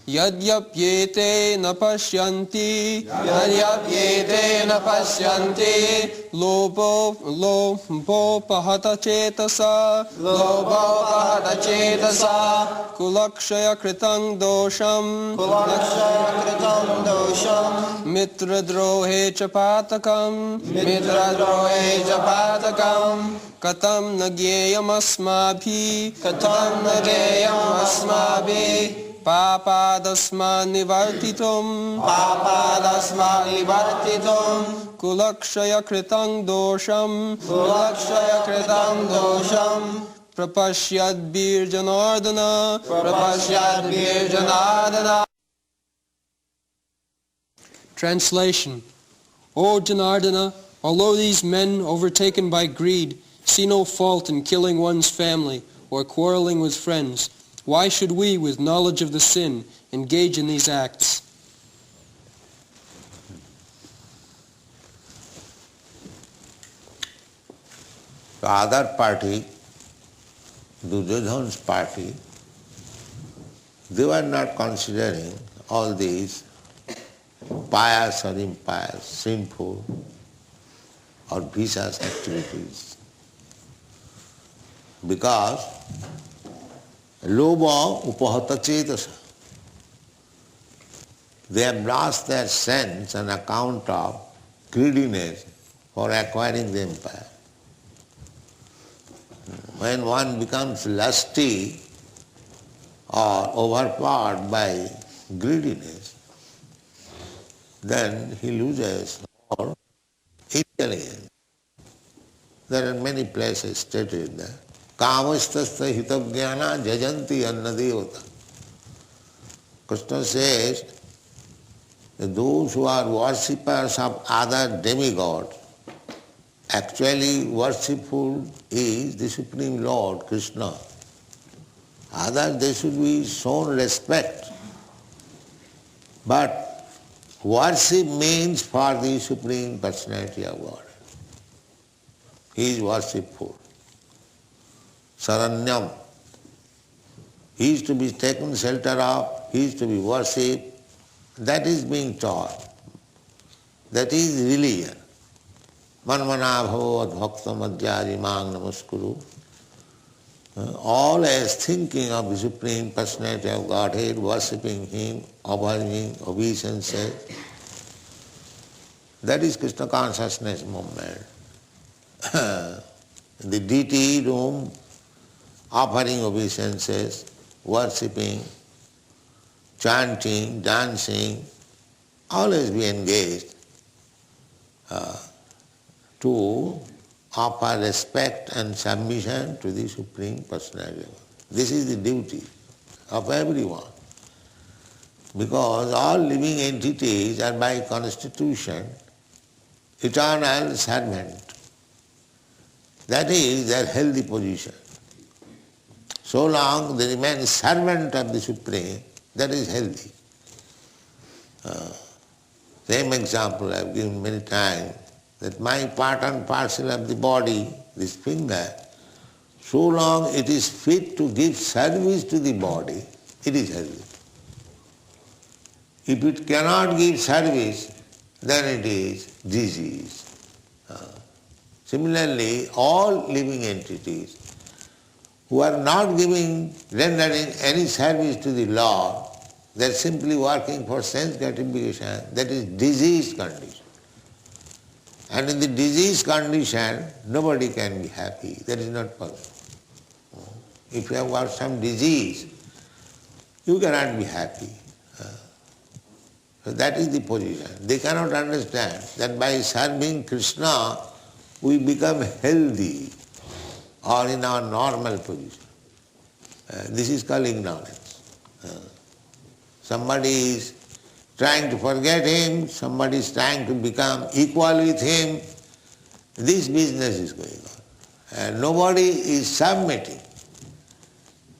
Yadyapyete na pashyanti Lobo pahata cetasa Kulakshaya kritang dosham Mitra drohe chapatakam Katam nagyayam asmabhi Papadasma nivartitum Kulakshaya kritang dosham Prapashyad bir janardana Translation. O Janardana, although these men overtaken by greed see no fault in killing one's family or quarreling with friends, why should we, with knowledge of the sin, engage in these acts? The other party, Duryodhana's party, they were not considering all these pious or impious, sinful or vicious activities. Because Lobha upahata cetasa. They have lost their sense on account of greediness for acquiring the empire. When one becomes lusty or overpowered by greediness, then he loses all intelligence. There are many places stated that Kamastasya hitavjnana jajanti annadevata. Krishna says that those who are worshippers of other demigods, actually worshipful is the Supreme Lord Krishna. Others, they should be shown respect. But worship means for the Supreme Personality of God. He is worshipful. Saranyam. He is to be taken shelter of, he is to be worshipped. That is being taught. That is religion. Manmana bhavo adbhaktam adhyari mang namaskuru. Always thinking of the Supreme Personality of Godhead, worshipping Him, offering obeisances. That is Krishna consciousness movement. The deity room, offering obeisances, worshipping, chanting, dancing, always be engaged to offer respect and submission to the Supreme Personality. This is the duty of everyone. Because all living entities are by constitution eternal servant. That is their healthy position. So long they remain servant of the Supreme, that is healthy. Same example I have given many times, that my part and parcel of the body, this finger, so long it is fit to give service to the body, it is healthy. If it cannot give service, then it is disease. Similarly, all living entities who are not rendering any service to the Lord, they are simply working for sense gratification, that is diseased condition. And in the diseased condition, nobody can be happy. That is not possible. If you have got some disease, you cannot be happy. So that is the position. They cannot understand that by serving Krishna, we become healthy or in our normal position. This is called ignorance. Somebody is trying to forget him, somebody is trying to become equal with him. This business is going on. And nobody is submitting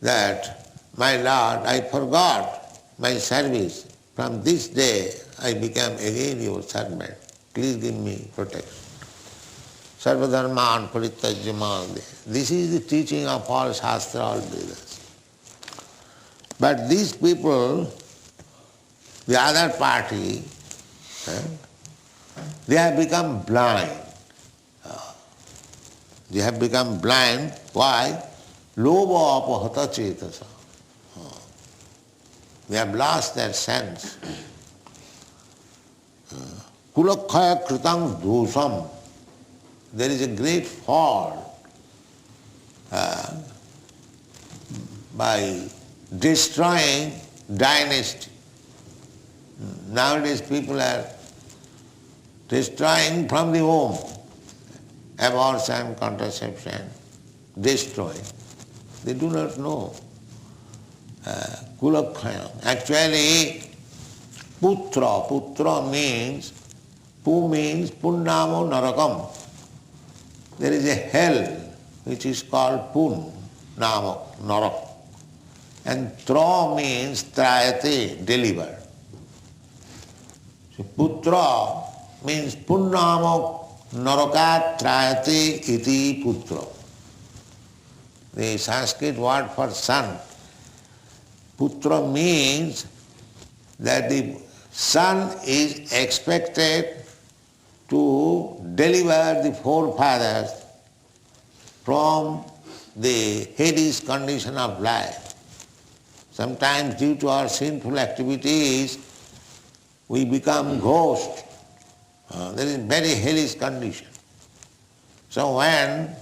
that, my Lord, I forgot my service. From this day I become again your servant. Please give me protection. Sarvadharman parityajya māde. This is the teaching of all Shastra, all Vedas. But these people, the other party, they have become blind. They have become blind. Why? Lobha apahata cetasa. They have lost their sense. Kulakhaya kritang dosam. There is a great fault by destroying dynasty. Nowadays people are destroying from the home. Abortion, contraception, destroying. They do not know. Kulakhaya. Actually, putra means, pu means punnamo narakam. There is a hell which is called pun, nama, narak. And tra means trayate, deliver. So putra means punnamo narakat trayate iti putra. The Sanskrit word for son. Putra means that the son is expected to deliver the forefathers from the Hades condition of life. Sometimes due to our sinful activities, we become ghosts. There is very hellish condition. So when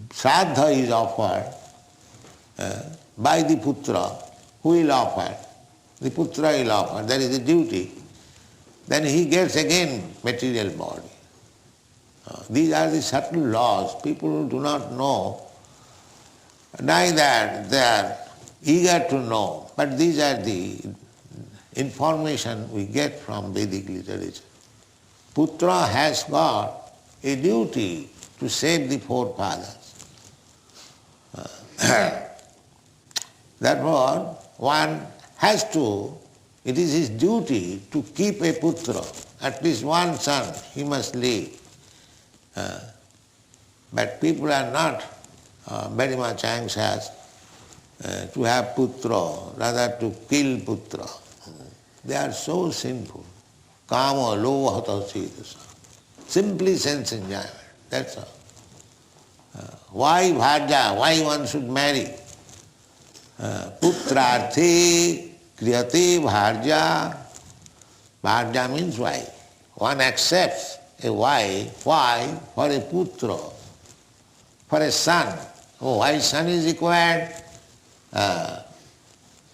Shraddha is offered by the putra, who will offer? The putra will offer, that is the duty. Then he gets again material body. These are the subtle laws. People do not know. Neither they are eager to know, but these are the information we get from Vedic literature. Putra has got a duty to save the forefathers. Therefore, one has to, it is his duty to keep a putra, at least one son he must leave. But people are not very much anxious to have putra, rather to kill putra. They are so sinful. Kama lobha cetasa. Simply sense enjoyment, that's all. Why bharja? Why one should marry? Putrarthi kriyate bharja. Bharja means wife. One accepts a wife. Why? For a putra, for a son. Oh, why son is required?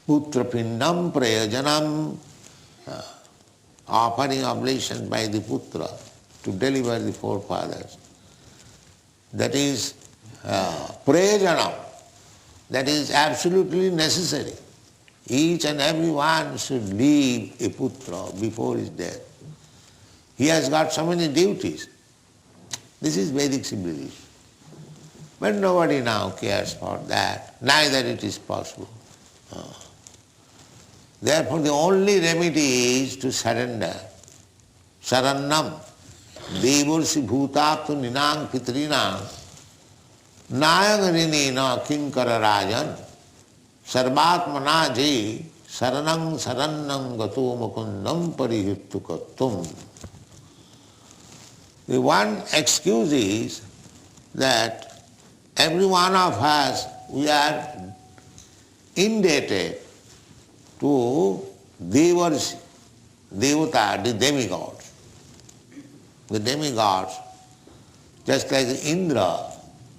Putra pindam prayojanam, offering oblation by the putra to deliver the forefathers. That is prayojanam. That is absolutely necessary. Each and every one should leave a putra before his death. He has got so many duties. This is Vedic civilization. But nobody now cares for that. Neither it is possible. Therefore the only remedy is to surrender. Sarannam. Devarsi bhutaptu ninang pitrinam. Nayangarinena kinkara rajan. Sarvatmana ji saranang sarannam gato mukundam parihittukatum. The one excuse is that every one of us, we are indebted to Devarsi, Devata, the demigods. The demigods, just like Indra,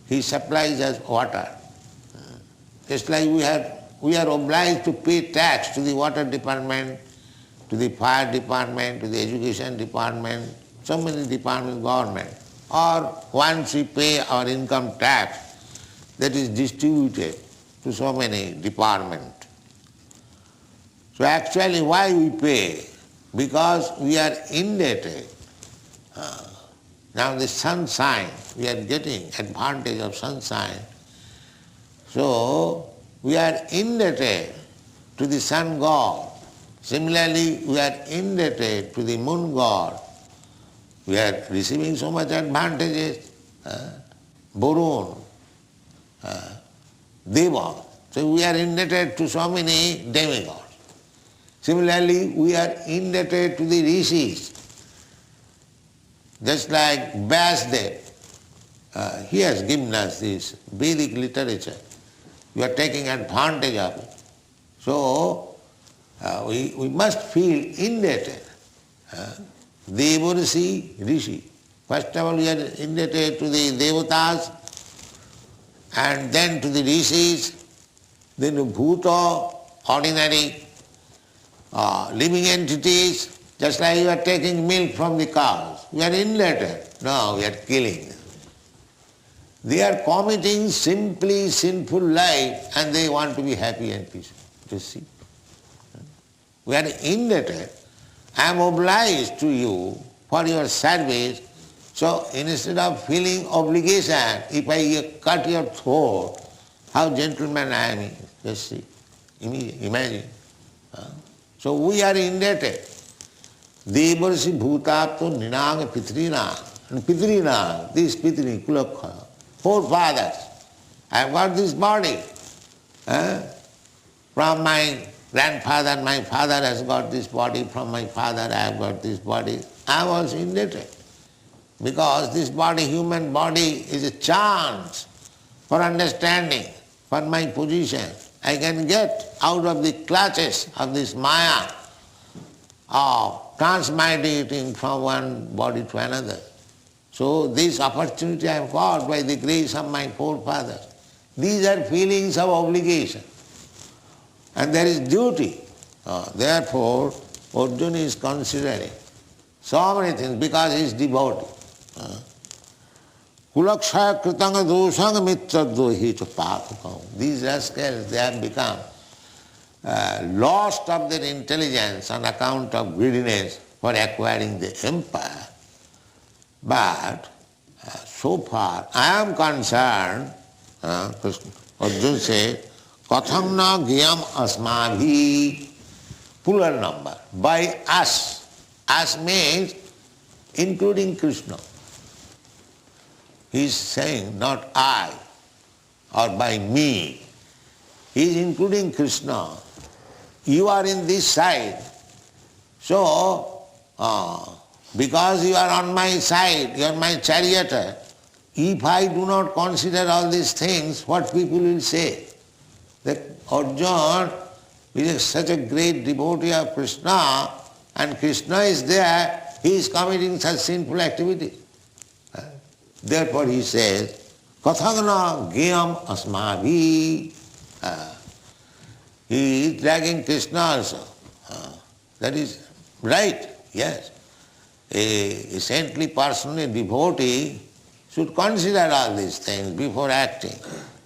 he supplies us water. Just like we are obliged to pay tax to the water department, to the fire department, to the education department, so many departments, government. Or once we pay our income tax, that is distributed to so many departments. So actually why we pay? Because we are indebted. Now the sunshine, we are getting advantage of sunshine. So we are indebted to the sun god. Similarly, we are indebted to the moon god. We are receiving so much advantages. Varun, Deva. So we are indebted to so many demigods. Similarly, we are indebted to the rishis. Just like Vyasdev, he has given us this Vedic literature. We are taking advantage of it. So, we must feel indebted. Devarsi, Rishi. First of all, we are indebted to the Devatas, and then to the Rishis, then to Bhuta, ordinary living entities, just like you are taking milk from the cows. We are indebted. No, we are killing them. They are committing simply sinful life and they want to be happy and peaceful. You see? We are indebted. I am obliged to you for your service. So instead of feeling obligation, if I cut your throat, how gentleman I am, just see, imagine. So we are indebted. Devarsi bhutapto ninang pitrina. And pitrina, this pitri, kulakha, forefathers. I have got this body. From my grandfather, my father has got this body. From my father, I have got this body. I was indebted. Because this body, human body, is a chance for understanding, for my position. I can get out of the clutches of this maya of transmigrating from one body to another. So this opportunity I have got by the grace of my forefathers. These are feelings of obligation. And there is duty. Therefore, Arjuna is considering so many things because he is devotee. Kulakshaya kritanga dosanga mitradrohi chapakam. These rascals, they have become lost of their intelligence on account of greediness for acquiring the empire. But so far, I am concerned, Arjuna said, katham na gyam asmabhi, plural number, by us. Us means including Krishna. He is saying not I or by me. He is including Krishna. You are in this side. So, because you are on my side, you are my charioteer, if I do not consider all these things, what people will say? That Arjuna is such a great devotee of Krishna, and Krishna is there, he is committing such sinful activities. Therefore he says, Kathagana gyam asmabhi. He is dragging Krishna also. That is right, yes. A saintly person, a devotee, should consider all these things before acting,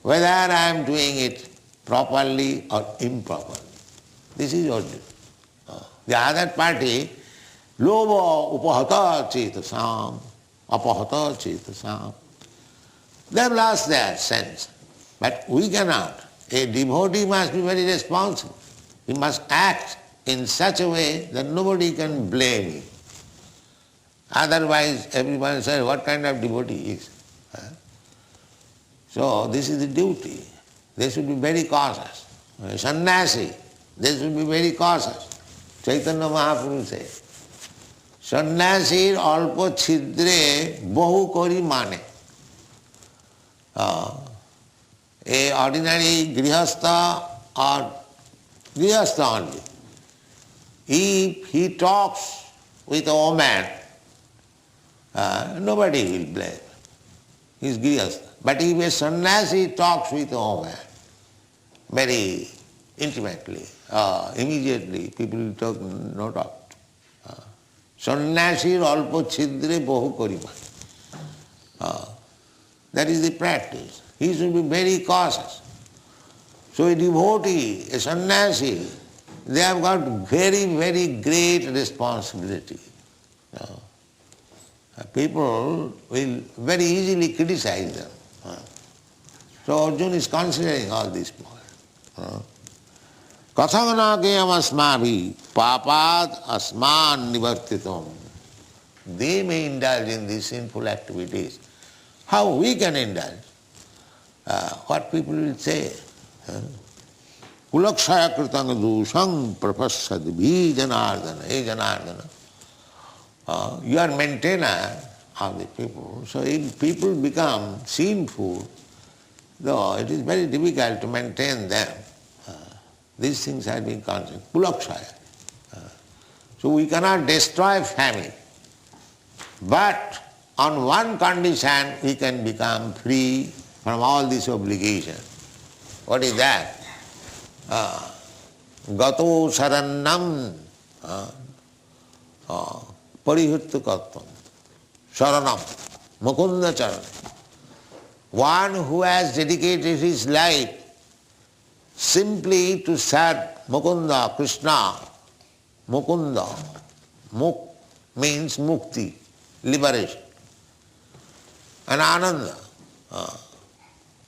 whether I am doing it properly or improperly. This is Arjuna. The other party, loba upahata chetasam, apahata chetasam. They have lost their sense. But we cannot. A devotee must be very responsible. He must act in such a way that nobody can blame him. Otherwise, everyone says, what kind of devotee he is? So, this is the duty. They should be very cautious. Sannyasi, they should be very cautious. Chaitanya Mahaprabhu says, Sannyasir alpo chidre bahu kori mane. A ordinary grihastha or grihastha only, if he talks with a woman, nobody will blame. He is grihastha. But if a sannyasi talks with a woman very intimately, immediately, people will talk, no doubt. Sannyasi alpo chidre bahu kori mane. That is the practice. He should be very cautious. So a devotee, a sannyasi, they have got very, very great responsibility. People will very easily criticize them. So Arjuna is considering all these points. Kathagana gyam asmabhi papad asman nivartitam. They may indulge in these sinful activities. How we can indulge? What people will say? Kulakshaya kritanga dusang prapassad bhi janardana. Hey Janardana, you are maintainer of the people. So if people become sinful, though it is very difficult to maintain them. These things have been constant. Kulakshaya. So we cannot destroy family. But on one condition we can become free from all this obligation. What is that? Gato sarannam parihutta kattam. Saranam. Mukunda charan. One who has dedicated his life simply to serve Mukunda, Krishna. Mukunda. Muk means mukti, liberation. And Ananda.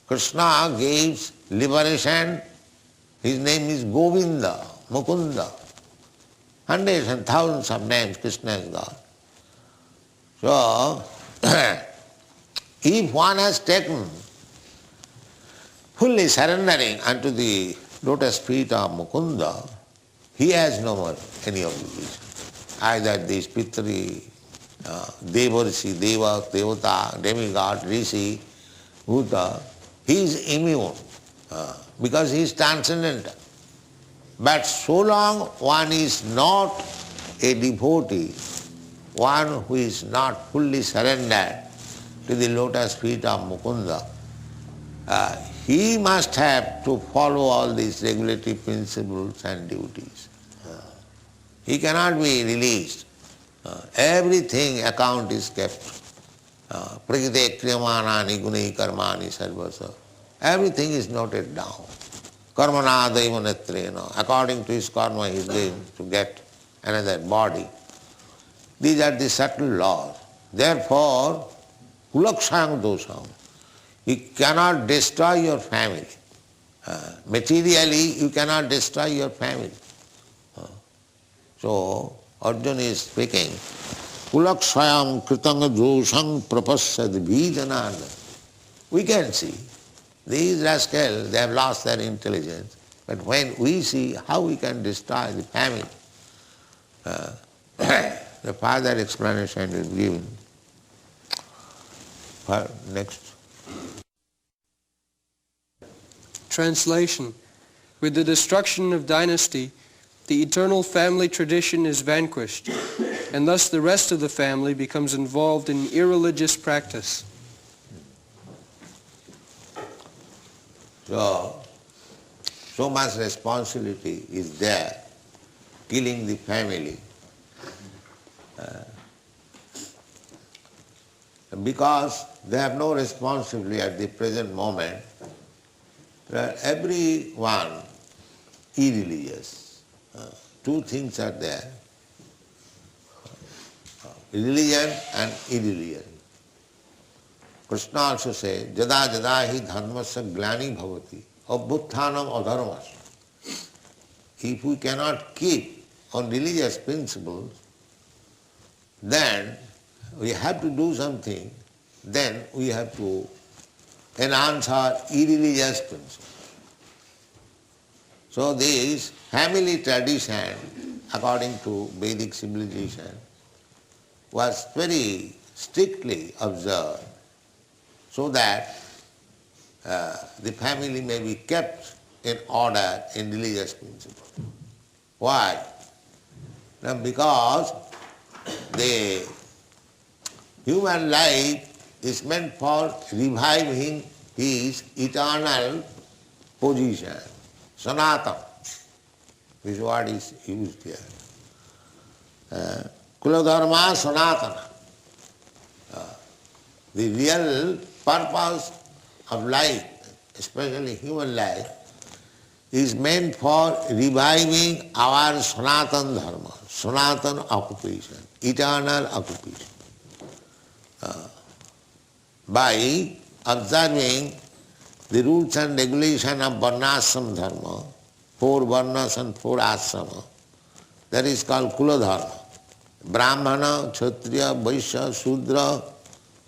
Krishna gives liberation. His name is Govinda, Mukunda. Hundreds and thousands of names Krishna has got. So, if one has taken fully surrendering unto the lotus feet of Mukunda, he has no more any obligation. Either this Pitri, Devarsi, Deva, Devata, demigod, Rishi, Bhuta, he is immune because he is transcendental. But so long one is not a devotee, one who is not fully surrendered to the lotus feet of Mukunda, he must have to follow all these regulatory principles and duties. He cannot be released. Everything account is kept. Prakite kriyamanani gunai karmani sarvasa. Everything is noted down. Karmana daivanetrena. According to his karma he is going to get another body. These are the subtle laws. Therefore, kulakshayam dosam. You cannot destroy your family. Materially, you cannot destroy your family. So, Arjuna is speaking, kulakshayam kritanga dosam prapassad bhijanardan. We can see, these rascals, they have lost their intelligence. But when we see how we can destroy the family, the further explanation is given. Next. Translation. With the destruction of dynasty, the eternal family tradition is vanquished, and thus the rest of the family becomes involved in irreligious practice. So much responsibility is there, killing the family. Because they have no responsibility at the present moment, everyone irreligious. Two things are there, religion and irreligion. Krishna also says, jada jada hi dharmasya glani bhavati abhutthanam adharmas. If we cannot keep on religious principles, then we have to do something, then we have to enhance our irreligious principles. So this family tradition, according to Vedic civilization, was very strictly observed so that the family may be kept in order in religious principles. Why? Now because the human life is meant for reviving his eternal position. Sanatana, this word is used here. Kuladharma Sanatana. The real purpose of life, especially human life, is meant for reviving our Sanatana Dharma, Sanatana occupation, eternal occupation. By observing the rules and regulation of Varnashram Dharma, 4 Varnas and 4 Ashrama, that is called Kula Dharma. Brahmana, Kshatriya, Vaishya, Shudra,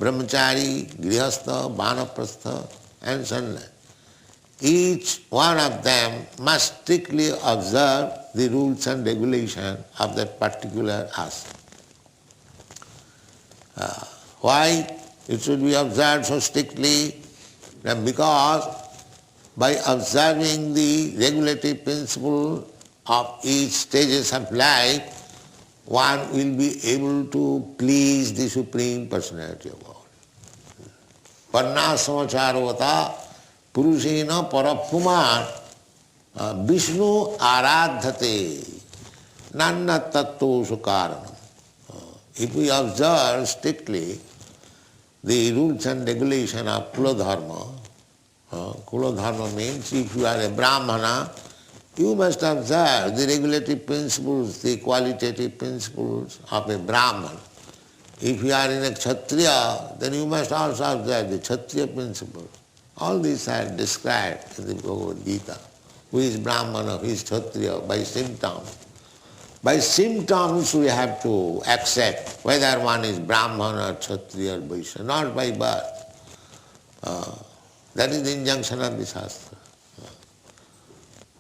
Brahmachari, Grihastha, Vanaprastha and Sannyas. each one of them must strictly observe the rules and regulations of that particular ashram. Why it should be observed so strictly? Because by observing the regulative principle of each stages of life, one will be able to please the Supreme Personality of God. Varnasamacharvata purushena parapuman Vishnu aradhate nanna tattva karanam. If we observe strictly the rules and regulation of Kula Dharma means if you are a Brahmana, you must observe the regulative principles, the qualitative principles of a Brahman. If you are in a Kshatriya, then you must also observe the Kshatriya principles. All these are described in the Bhagavad Gita. Who is Brahmana, who is Kshatriya, by symptoms. By symptoms we have to accept whether one is Brahman or Kshatriya or Vaishya, not by birth. That is the injunction of the Shastra.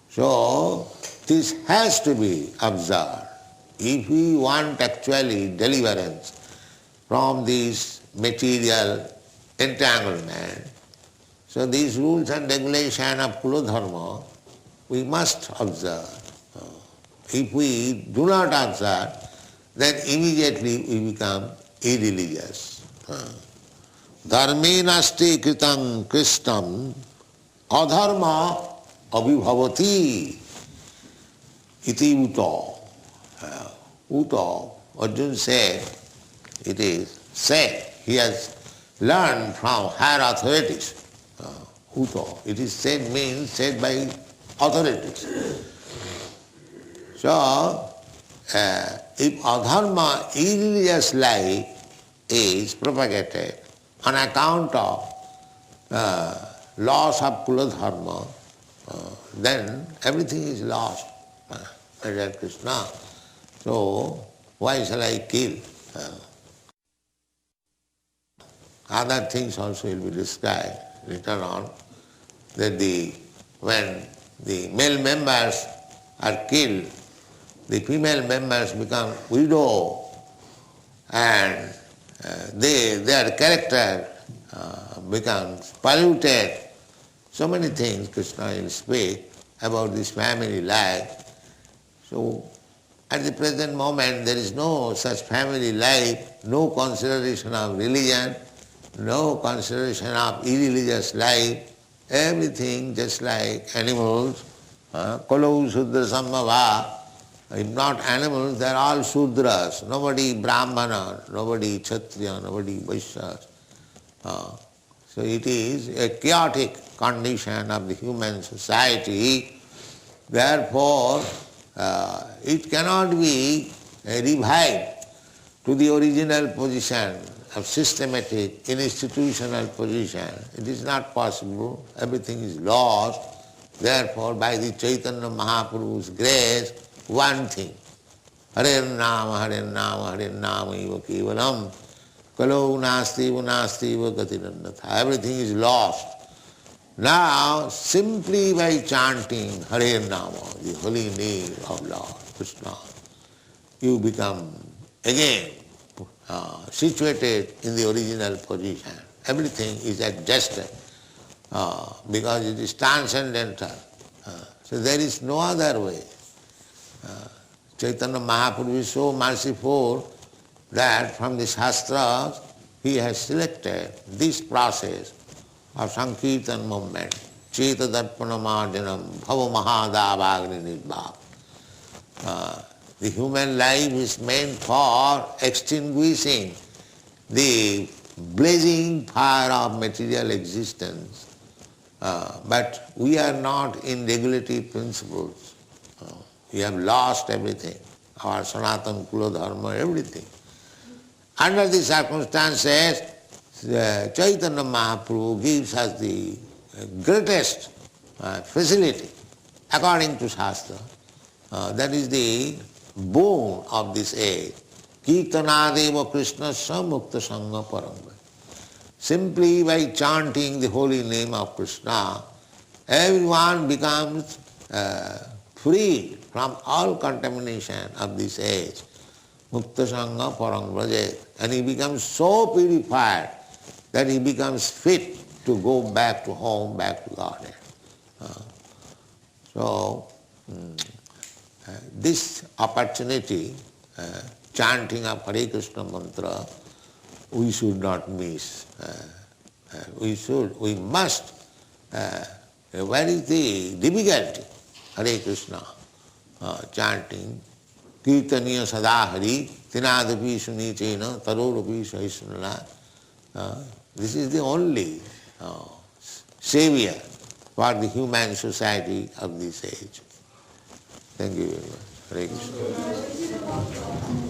So, this has to be observed. If we want actually deliverance from this material entanglement, so these rules and regulations of Kula Dharma, we must observe. If we do not observe, then immediately we become irreligious. Dharme nasti kritam kristam adharma abhibhavati iti uto. Uto, Arjuna said, it is said, he has learned from higher authorities. Uto, it is said means said by authorities. So, if adharma, irreligious life, is propagated on account of loss of Kula Dharma, then everything is lost. Hare Krishna. So, why shall I kill? Other things also will be described later on, that when the male members are killed, the female members become widow and their character becomes polluted. So many things Krishna will speak about this family life. So at the present moment there is no such family life, no consideration of religion, no consideration of irreligious life, everything just like animals. Kalau Sudra Sambhava. If not animals, they are all Sudras. Nobody Brahmana, nobody Kshatriya, nobody Vaishya. So it is a chaotic condition of the human society. Therefore, it cannot be revived to the original position of systematic, institutional position. It is not possible. Everything is lost. Therefore, by the Chaitanya Mahaprabhu's grace, one thing, Hare Nama, Hare Nama, Hare Nama eva kevalam, kalau nasti eva gatirannatha. Everything is lost. Now, simply by chanting Hare Nama, the holy name of Lord Krishna, you become again situated in the original position. Everything is adjusted because it is transcendental. So there is no other way. Chaitanya Mahaprabhu is so merciful that from the Shastras he has selected this process of Sankirtan movement, Cheta Darpana Marjanam, Bhava Mahadavagni Nirbhav. The human life is meant for extinguishing the blazing fire of material existence. But we are not in regulative principles. We have lost everything, our Sanatana Kula Dharma, everything. Under these circumstances, Chaitanya Mahaprabhu gives us the greatest facility according to Shastra. That is the boon of this age. Kirtanadeva Krishna Samukta Sangha Parambhava. Simply by chanting the holy name of Krishna, everyone becomes freed from all contamination of this age. Mukta Sangha Parang Vrajet. And he becomes so purified that he becomes fit to go back to home, back to Godhead. So, this opportunity, chanting of Hare Krishna mantra, we should not miss. We must. Where is the difficulty? Hare Krishna chanting, Kirtaniya Sada Hari, Tinadapi Sunichena, Tarorapi Sahisnala. This is the only savior for the human society of this age. Thank you very much. Hare Krishna.